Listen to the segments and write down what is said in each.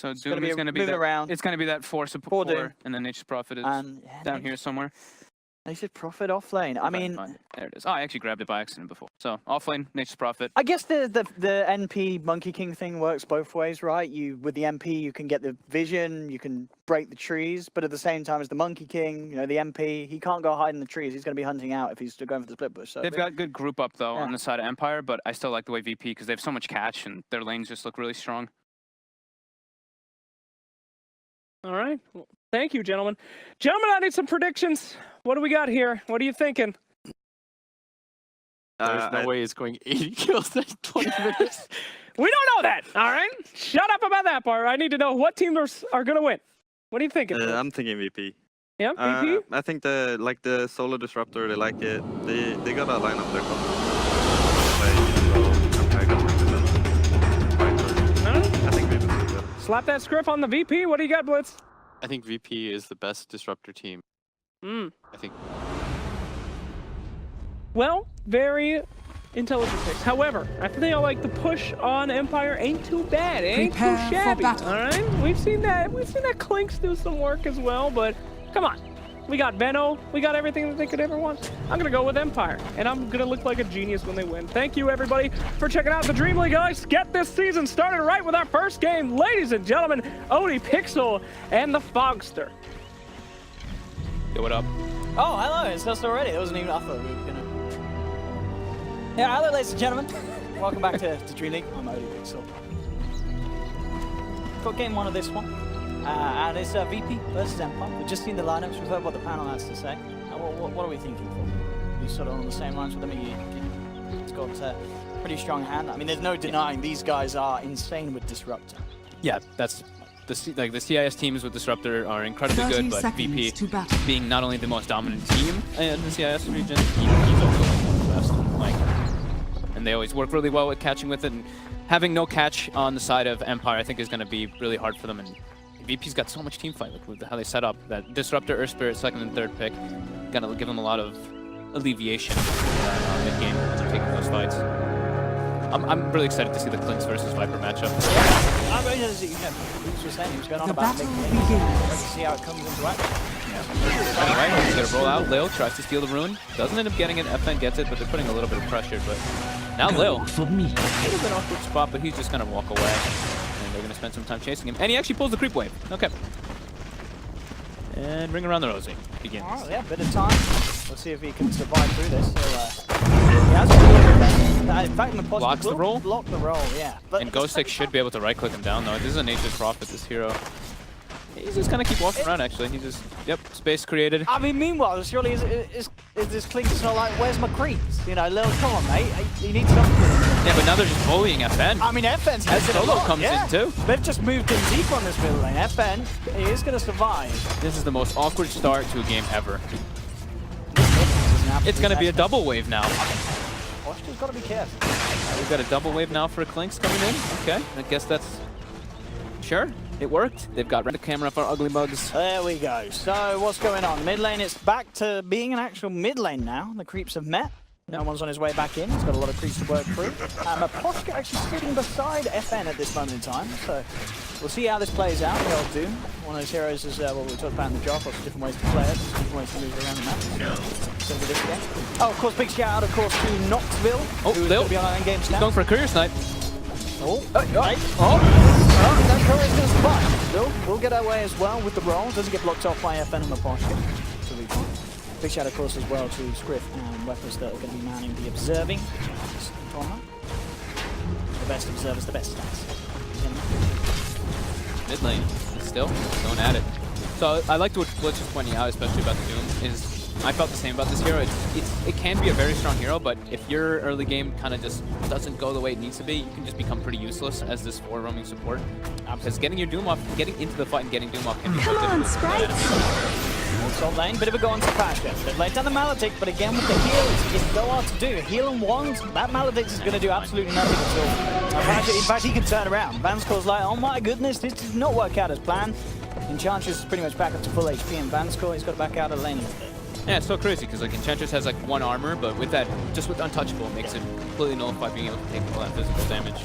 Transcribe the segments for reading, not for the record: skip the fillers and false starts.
So Doom is going to be that, around. it's going to be that 4 support, and then Nature's Prophet is down here somewhere. Nature's Prophet off lane. I mean, there it is. Oh, I actually grabbed it by accident before. So off lane, Nature's Prophet. I guess the NP Monkey King thing works both ways, right? With the MP, you can get the vision, you can break the trees, but at the same time as the Monkey King, you know, the MP, he can't go hide in the trees. He's going to be hunting out if he's still going for the split bush. So they've got good group up though on the side of Empire, but I still like the way VP because they have so much catch and their lanes just look really strong. All right. Well, thank you, gentlemen. Gentlemen, I need some predictions. What do we got here? What are you thinking? There's no way it's going 80 kills in 20 minutes. We don't know that, all right? Shut up about that part. I need to know what teams are going to win. What are you thinking? I'm thinking VP. Yeah, VP? I think the solo disruptor, they like it. They got to line up their I think VP. Slap that script on the VP. What do you got, Blitz? I think VP is the best disruptor team. I think. Well, very intelligent picks. However, I feel like the push on Empire ain't too bad. It ain't too shabby. All right, we've seen that. We've seen that Clinks do some work as well. But come on, we got Venno. We got everything that they could ever want. I'm gonna go with Empire, and I'm gonna look like a genius when they win. Thank you, everybody, for checking out the Dreamleague. Let's get this season started right with our first game, ladies and gentlemen. Odie Pixel and the Fogster. Yo, what up? Oh, hello, it's us already. It wasn't even, I thought we were gonna... Yeah, hello, ladies and gentlemen. Welcome back to Dreamleague. I'm Odie Pixel. Got game 1 of this one. And it's VP versus Empire. We've just seen the lineups. We've heard what the panel has to say. What are we thinking? You sort of on the same lines with them? It's got a pretty strong hand. I mean, there's no denying these guys are insane with Disruptor. Yeah, that's... The CIS teams with Disruptor are incredibly good, but VP being not only the most dominant team in the CIS region, he's also one of the best. And they always work really well with catching with it, and having no catch on the side of Empire I think is going to be really hard for them. And VP's got so much team fight with how they set up. That Disruptor, Earth Spirit, second and third pick, gonna give them a lot of alleviation mid-game when they're taking those fights. I'm really excited to see the Clinks versus Viper matchup. Yeah, I'm ready to see, he was going on about making it. See how it comes into action. Anyway, he's gonna roll out. Lil tries to steal the rune. Doesn't end up getting it. FN gets it, but they're putting a little bit of pressure. But now Lil, a little bit awkward spot, but he's just gonna walk away. And they're gonna spend some time chasing him. And he actually pulls the creep wave. Okay. And Ring Around the Rosie begins. Alright, yeah, bit of time. Let's see if he can survive through this. He has to in fact, in the blocks the roll. Block the roll, yeah. But and Ghost Stick should be able to right click him down though. This is a Nature's Prophet, this hero. He's just gonna keep walking around actually. He just, space created. I mean, meanwhile, surely is this Clinks not like, where's my creeps? You know, Lil, come on, mate. You need something. Yeah, but now they're just bullying FN. I mean, FN's as Solo comes in too. They've just moved in deep on this middle lane. FN, he is gonna survive. This is the most awkward start to a game ever. It's gonna be a double wave now. Washington's gotta be careful. We've got a double wave now for Clinks coming in. Okay, I guess that's... Sure, it worked. They've got the camera for Ugly Bugs. There we go. So what's going on? Mid lane, it's back to being an actual mid lane now. The creeps have met. No one's on his way back in. He's got a lot of creeps to work through. Aposhka actually sitting beside FN at this moment in time. So we'll see how this plays out. The old Doom. One of those heroes is what we talked about in the drop. Lots of different ways to play it. Different ways to move around the map. So for this game. Oh, of course, big shout out, of course, to Knoxville. Oh, Lil. Be on our game He's going for a career snipe. That courier's going to survive. Lil will get our way as well with the roll. Doesn't get blocked off by FN and Aposhka. So we fine. Big shout, of course, as well to Scriff and Weapons that are going to be manning the observing. The best observers, the best stats. Mid lane, still going at it. So I liked what Blitz was pointing out, especially about the Doom, is I felt the same about this hero. It can be a very strong hero, but if your early game kind of just doesn't go the way it needs to be, you can just become pretty useless as this 4 roaming support. Because getting your Doom off, getting into the fight and getting Doom off can be so difficult. Come on, Sprite! Top lane, bit of a go on to Pashka. They've laid down the Maledict, but again with the heal, it's so hard to do. Heal and wand, that Maledict is going to do absolutely nothing at all. In fact, he can turn around. Vanscore's like, oh my goodness, this did not work out as planned. Enchantress is pretty much back up to full HP, and Vanscore, he's got to back out of the lane. Yeah, it's so crazy because like Enchantress has like 1 armor, but with that, just with Untouchable, it makes it completely nullify being able to take all that physical damage.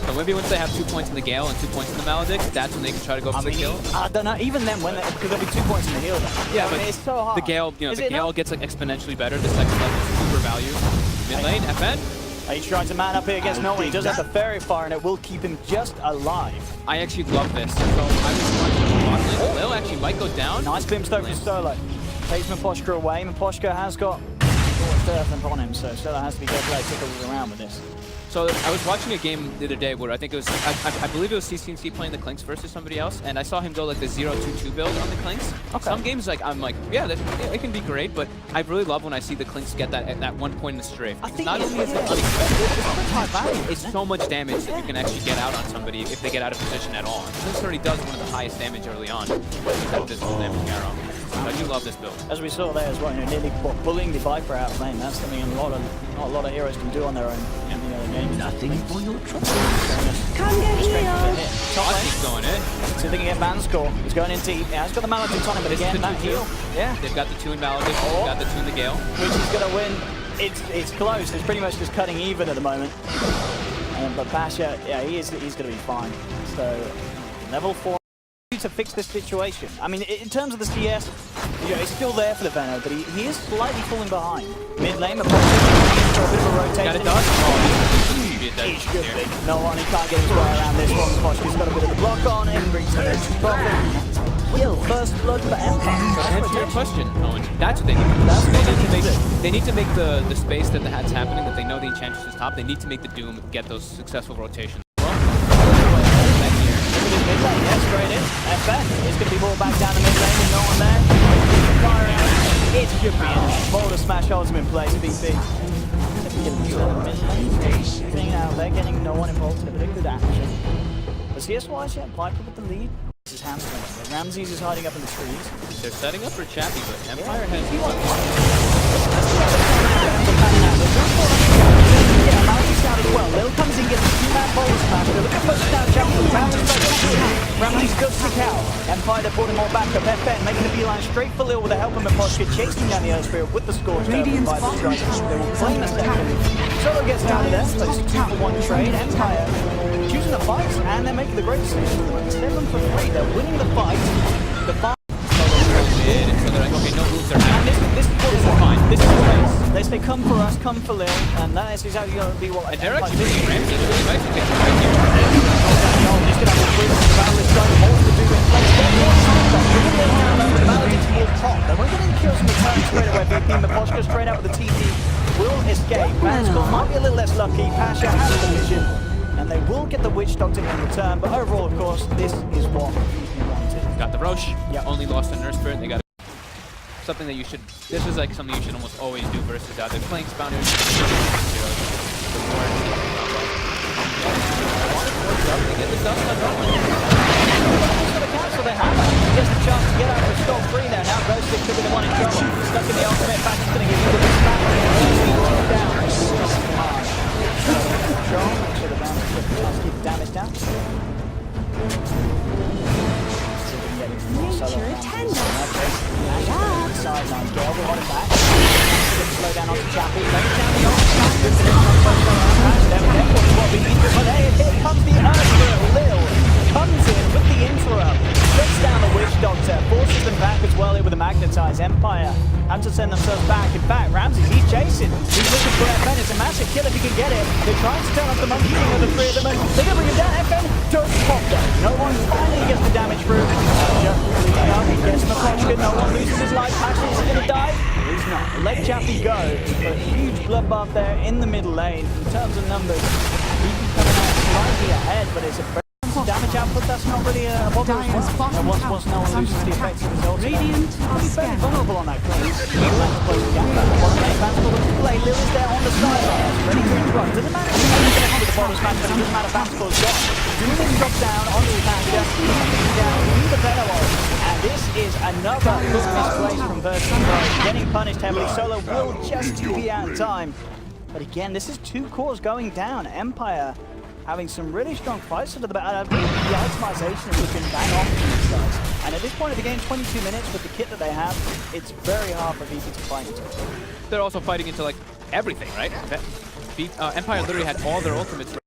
So maybe once they have 2 points in the Gale and 2 points in the Maledict, that's when they can try to go for the kill. I don't know. Even then, because there'll be 2 points in the heal. Yeah, but it's so hard. the Gale, the Gale gets like exponentially better. The second level is super value. Mid lane, FN. He's trying to man up here against no one. He does have the Fairy Fire, and it will keep him just alive. I actually love this. So I was watching the bot lane. Lil actually might go down. Nice Brimstone for Solo. Takes Miposhka away. Miposhka has got Earth upon him, so Solo has to be careful how he tickles around with this. So I was watching a game the other day where I think it was, I believe it was CCNC playing the Clinks versus somebody else, and I saw him go like the 0-2-2 build on the Clinks. Okay. Some games I'm like, yeah, it can be great, but I really love when I see the Clinks get that 1 point in the strafe. I think not only is it unexpected, it's so much damage that you can actually get out on somebody if they get out of position at all. And Clinks already does one of the highest damage early on with that physical damage arrow. So I do love this build. As we saw there as well, nearly bullying the Viper out of lane. That's something not a lot of heroes can do on their own. Nothing for your trouble. Come get here. He's going in. So they can get ban score. He's going into heat. Yeah, he's got the Maledict on him, but again, that heal. Yeah. They've got the 2 in Maledict, they've got the 2 in the Gale. Which is going to win. It's close. It's pretty much just cutting even at the moment. But Pasha, yeah, he's going to be fine. So, level 4 to fix this situation. I mean, in terms of the CS, he's still there for the Venom, but he is slightly falling behind. Mid lane, for a bit of a rotation. Got it done. He should be. No one, he can't get his way around this one. Poshka's got a bit of the block on him, brings him in profit. Will, first blood for Empire. To answer your question, Owen, that's what they need to do. They need to make the space that's happening, that they know the Enchantress is top, they need to make the Doom get those successful rotations. Mid lane, yeah, straight in. FN is going to be brought back down the mid lane with no one there. Fire out. It should be in. Boulder Smash holds him in place, VP. Getting out there, getting no one involved in a bit of good action. But CS-wise, yeah, Viper with the lead. This is Hamstring. Ramses is hiding up in the trees. They're setting up for Chappie, but Empire has... Yeah, Maledict out as well. Lil comes in, gets a 2-man Boulder Smash. They're looking for down Chappie. Ramses does stick out. Empire, they brought him all back up. FN making a beeline straight for Lil with the help of Miposhka, chasing down the Earth Spirit with the Scorch. They will claim a second. Solo gets down there, so it's a 2-for-1 trade. Empire choosing the fight, and they're making the great decision. 7 for 3. They're winning the fight. The fight. So they're like, okay, no moves are happening. This is fine. This is space. They say, come for us, come for Lil, and that is exactly going to be what. And they're actually doing Ramsey really nice to get right here. He's going to have a free the battle is going more to do in place. The Maledict will top. They won't get any kills from the turn straight away. VP Miposhka straight out with the TP will escape. Manskull might be a little less lucky. Pasha has the vision, and they will get the Witch Doctor in return. But overall, of course, this is what he wanted. Got the Roche. Yeah. Only lost a Nurse Spirit. They got something that you should. This is like something you should almost always do versus the Clinks, Bounders. Get the dust on Rowan. So they have it. Gets the chance to get out of the stop free there. Now Ghost Stick could be the one in trouble. Stuck in the ultimate. Back is going to give you the back. Down. Control. Make sure the bounce to keep the damage down. Nature attendant. Sideline. Gale will want him back. Slow down onto Chappie. Lays down the what we need. But hey, here comes the Earth Spirit. Lil comes in with the interrupt. Shuts down the Witch Doctor. Forces them back as well here with the Magnetize. Empire have to send themselves back. In fact, Ramses, he's chasing. He's looking for FN. It's a massive kill if he can get it. They're trying to turn off the Monkey King of the three of them. They're going to bring him down. FN does pop down. No one finally gets the damage through. He gets Miposhka. No one loses his life. Pasha is going to die. He's not. Let Chappie go. But a huge bloodbath there in the middle lane. In terms of numbers, he's coming out slightly ahead, but it's a very damage output. That's not really a bother as well. Once no one loses the effects of his ultimate, he's fairly vulnerable on that claim. He'll have to play the gap back. One game Vanstall looks to play. Lil is there on the sideline. Ready to interrupt. Doesn't matter if he's going to hit the bottom smash, but it doesn't matter. Vanstall's got. Doom is dropped down onto Pasha. Down to the Venom. And this is another good misplace from Versus. Getting punished heavily. Solo will just be out of time. But again, this is 2 cores going down. Empire having some really strong fights into the back. The itemization is looking bang on for these guys. And at this point of the game, 22 minutes with the kit that they have, it's very hard for VP to fight into. They're also fighting into like everything, right? Empire literally had all their ultimates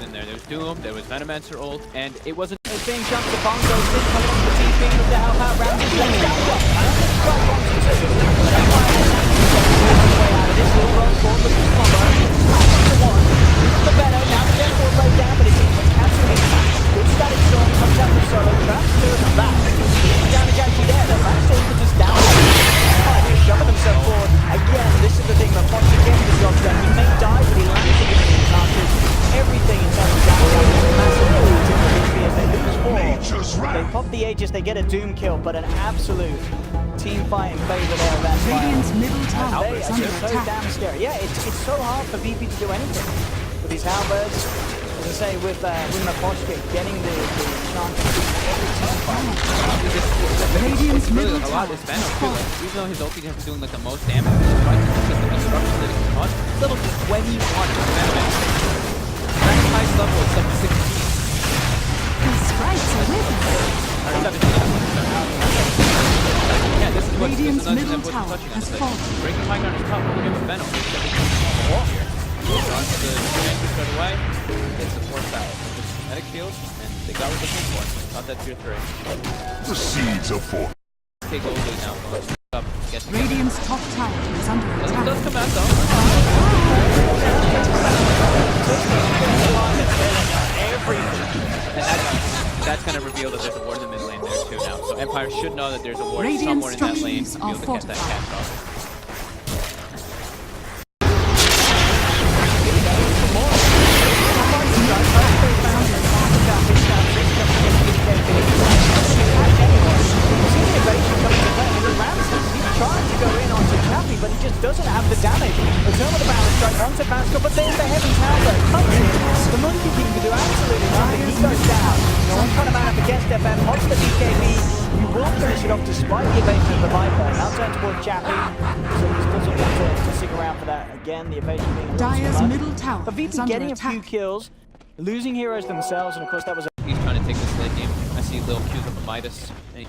in there. There's Doom, there was Venomancer ult, and it wasn't. It's being jumped to Bongo, Sid coming into the TP with the help out round. He's down one. I don't think strike one to two. But Empire has actually got the way out of this little run forward with the combo. Back to one. This is the better. Now the Death Ward laid down, but it seems like cancel him. Good static storm comes out from Solo. Traps two of them back. Down to Jackie there. The back storm is just down. Empire just shoving themselves forward. Again, this is the thing that Fox again the job done. He may die, but he lands the game chances. Everything in terms of damage, massive lead to the VP as they lose four. They pop the Aegis, they get a Doom kill, but an absolute team fight in favor there of that Radiant's middle tower They is are under just so attack. damn scary. Yeah, it's so hard for VP to do anything with these halberds. As I say, with Naposhka getting the chance to do every team fight. Radiant's It's really middle like a lot of tower this is Venom too. falling. Like, even though his ulti has been doing like the most damage, despite the disruption that it can cause, level 21 Venomancer. Rank highest level is level 16. The sprites are with us. Or 17. Yeah, this is what Radiant's this is middle what tower touching on. has It's like, fallen. breaking high ground is tough, but with Venom, it's here. Drawn to the Commander straight away, gets the force out with kinetic field, and they got what they're looking for. Got that tier 3. The seeds of force. Take gold lead now. Up, get together. Radiant's top tower is under Does attack. come out though. And that's going to reveal that there's a ward in the mid lane there too now. So Empire should know that there's a ward Radiant somewhere in that lane to structures be able are to get that catch off. But he just doesn't have the damage. The turn with the balance strike onto Basco, but there's the heavy tower comes in. The Monkey King can do absolutely nothing. He goes down. No one trying to man up against FM. Pops the BKB. We will finish it off despite the evasion of the Viper. Now turn towards Chappie. So he just doesn't want to stick around for that. Again, the evasion being a little too Dire's much. middle tower But is VP under getting a few attack. kills, losing heroes themselves, and of course that was a He's trying to take this late game. I see Lil Q's up a Midas. And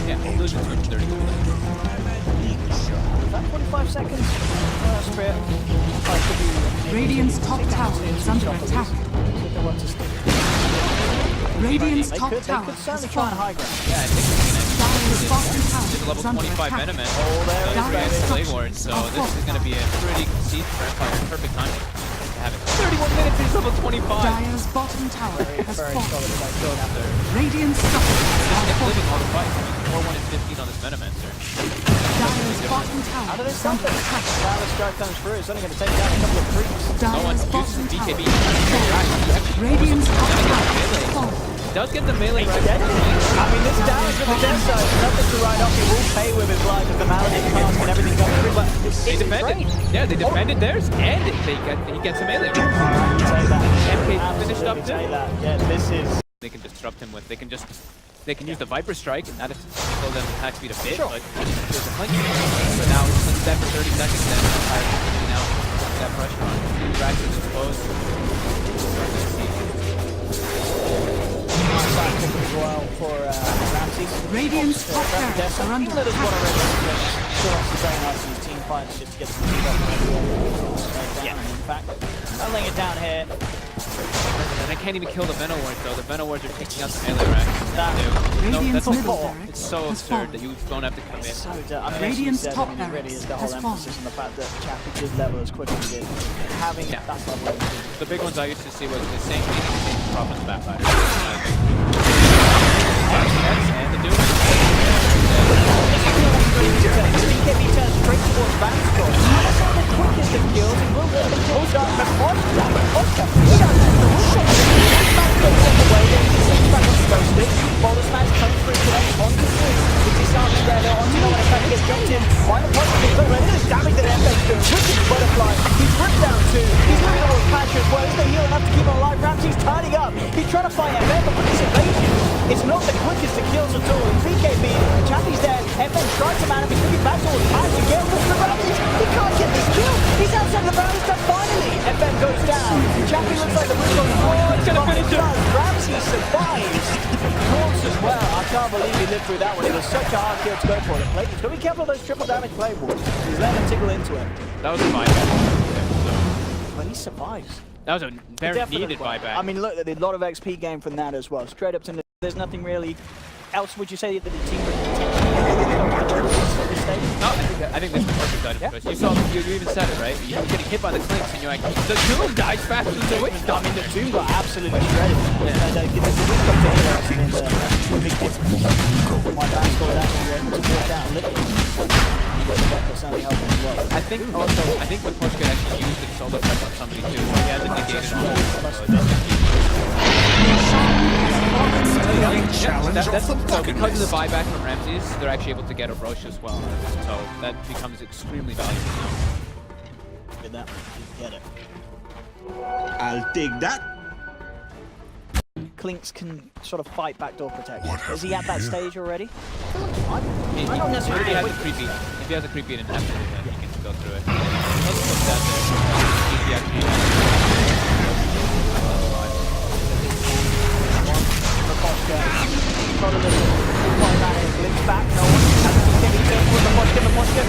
yeah, losing 230. About 45 seconds. That's fair. Radiant's top tower is under attack. Radiant's top They tower could has certainly try and fallen. high ground. Yeah, I think Dire's bottom tower there's a level is under 25 attack. Venoman. Oh, there it is, Dire's baby. Blade Ward, so this is going to be a pretty siege for Empire. Perfect timing to have it. 31 minutes, he's level 25. Dire's bottom tower has Very fallen. solid fight going after. Radiant structures Just are kept living falling. all the fights. 4-1 and 15 on this Venomancer. Dire's bottom How tower did it is stop under it? attack. Balance strike comes through. It's only going to take down a couple of creeps. No one Dire's uses bottom BKB. tower. Radiant's top tower has fallen. Does get the melee right Dead. I mean, this damage with the death side is nothing to write off. He will pay with his life if the malady comes and everything comes through, but it's They defended. Yeah, they defended theirs, and he gets a melee. Take that. MK finished up Absolutely take too. that. Yeah, this is... They can disrupt him with. They can use the Viper Strike, and that is slow them attack speed a bit. Sure. But there's a flank. But now he's flinked that for 30 seconds. Then Empire can now put that pressure on. Rax is exposed. As well for Ramses. Radiant's top barracks are under That is what I attack. read. Still wants to stay nice in his team fights just to get the speed up and everyone. Yeah. In fact, I'm laying it down here. And I can't even kill the Venom Wards though. The Venom Wards are taking out the melee Rax. Radiant's that's middle like, barracks it's so has absurd fallen. that you don't have to come in. So, I mean, Radiant's as you said, top I mean, it really is the barracks whole has fallen. emphasis on the fact that Chappie did level as quick as he did. Having Yeah. that level of The big ones I used to see was the same problems backfire. And the Doom. BKB turns straight towards Vansko. That's not the quickest of kills. He will get the kill shot, but Oscar. He doesn't have the shot. Vansko on the way. Then he sends back on the ghost stick. Boulder smash comes through to that onto three. With his arms spread out onto no one trying to get jumped in. Final positive, but ready to damage that FX doing. Wicked butterfly. He's ripped down two. He's moving towards Patch as well. Is the heal enough to keep him alive? Ramsey's tidying up. He's trying to fight FM, but with this evasion, it's not the quickest of kills at all. BKB, Chappie's dead. FM tries to man him. He's looking back towards Patch again with the Ramses. He can't get this kill. He's outside the boundary step finally. FM goes down. Chappie looks like the wind's on the floor. He's going to finish him. Ramsey survives. course as well. I can't believe he lived through that one. It was such a hard kill to go for. The plate. He's got to be careful of those triple damage play walls. He's letting him tickle into it. That was a buyback. But he survives. That was a very needed buyback. I mean, look, there's a lot of XP gained from that as well. Straight up to there's nothing really else. Would you say that the team would potentially No, I think this is the perfect item choice. You saw, you even said it, right? You were getting hit by the clinks and you're like, the Doom dies faster than the Witch. I mean, the Doom got absolutely shredded. Yeah. The Witch got to hit us and then the big difference. My back score is actually able to walk out a little bit. Certainly helping as well. I think the push could actually use the solo press on somebody too. He hasn't negated all so because of the buyback from Ramses, they're actually able to get a Roche as well. So that becomes extremely valuable now. Get that. Get it. I'll take that. Clinks can sort of fight backdoor protection. Is he at that stage already? He don't necessarily has a creep beat. If he has a creep beat in absolutely, then he can go through it. He doesn't put that there. He actually got a little limps back. No one has to get each other with the Poshka. The Poshka.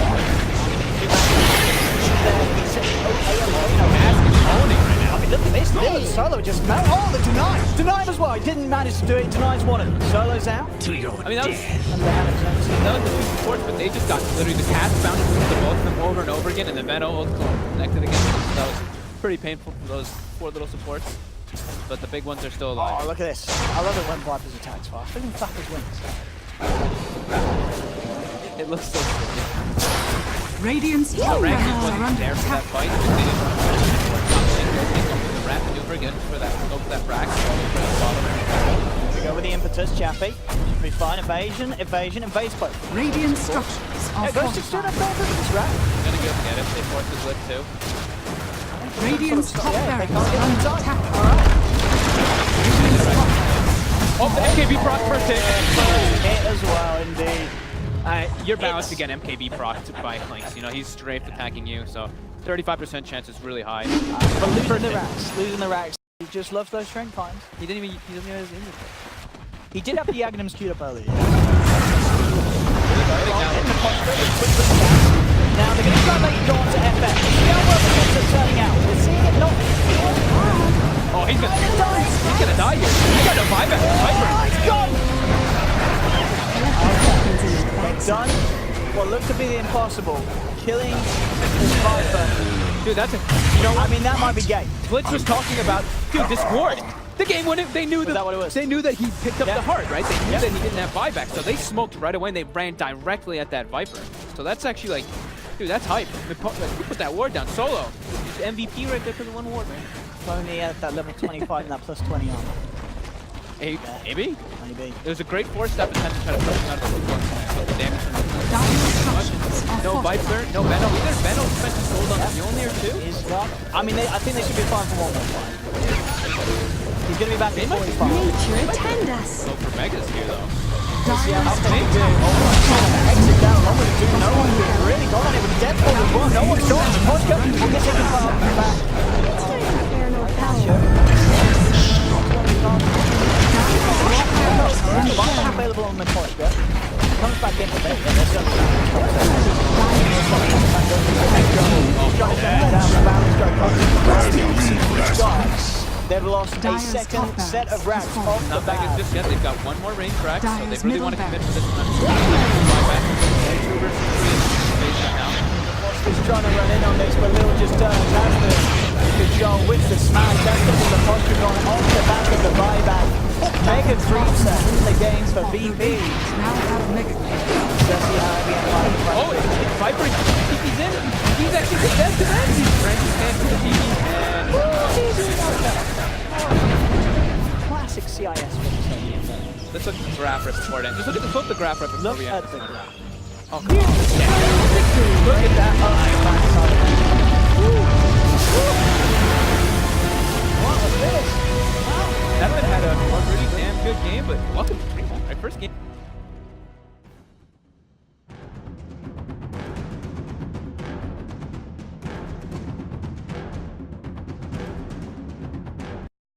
I mean, look at this. Dylan Solo just met. Oh, the deny. Denied as well. He didn't manage to do it. Denies one of them. Solo's out. I mean, that was the two supports, but they just got literally the cast bounced into both of them over and over again, and the Venom ult connected again. So that was pretty painful for those poor little supports. But the big ones are still alive. Oh, look at this. I love it when Viper's attacks fast. Look at him flap his wings. It looks so silly. Radiant's Ramses wasn't there for that fight. They didn't want to go for the rat maneuver again for that, go for that frax. Here we go with the impetus, Chappie. Should be fine. Evasion, evasion, and base both. Radiant structures are Ghost is stood up there for this rat. Gonna go get it. They forced his lip too. Radiant's top barracks can't get under inside. attack. Oh, the MKB proc first hit. Hit as well, indeed. You're bound to get MKB proc by Clinks. You know, he's strafe attacking you, so 35% chance is really high. But losing the racks, he just loves those strength finds. He doesn't even have his injury. He did have the Aghanims queued up earlier. Now they're going to try and make it go on to FF. See how well the Jets are turning out. We're seeing it not. Oh, he's gonna die here. He got no buyback. Viper. Done what looked to be the impossible. Killing this Viper. Dude, that's a. You know, I mean, that might be gay. Blitz was talking about, dude, this ward. The game when they knew that what it was? They knew that he picked up the heart, right? They knew that he didn't have buyback, so they smoked right away and they ran directly at that Viper. So that's actually like, dude, that's hype. You put that ward down solo. He's MVP right there for the one ward, man. If only at that level 25 and that plus 20 armor. Hey, maybe? Maybe. It was a great four-step attempt to try to push him out of the loop, but the damage from no Viper, no Venom. Either Venom spent his gold on Mjolnir too? I mean, I think they should be fine for one more fight. He's going to be back in 45. Nature attend us. Go for Megas here, though. See how they do. Exit down. No one do. No one could really go on it with death for the one. No one's going to Poshka. I guess they can fire back. Viper available on the Poshka. Comes back in with it. They've lost a second set of racks off the Not back bat. just yet. They've got one more range rack, so they really want to commit to this one. He's trying to run in on this, but Lil just has the control with the smash. That's getting the posture going off the back of the buyback. Mega creeps in the games for VP. Now have Mega. Oh, Viper, he's in. He's actually the best defense. He's Francis hand for the TV. Classic CIS. Let's look at the graph right before it ends. Just look at the flip the graph right before Look we at end. the graph. Oh, come on. Yeah. Look at that. What was this? Evan had a really damn good game, but welcome to 3-1. Our first game.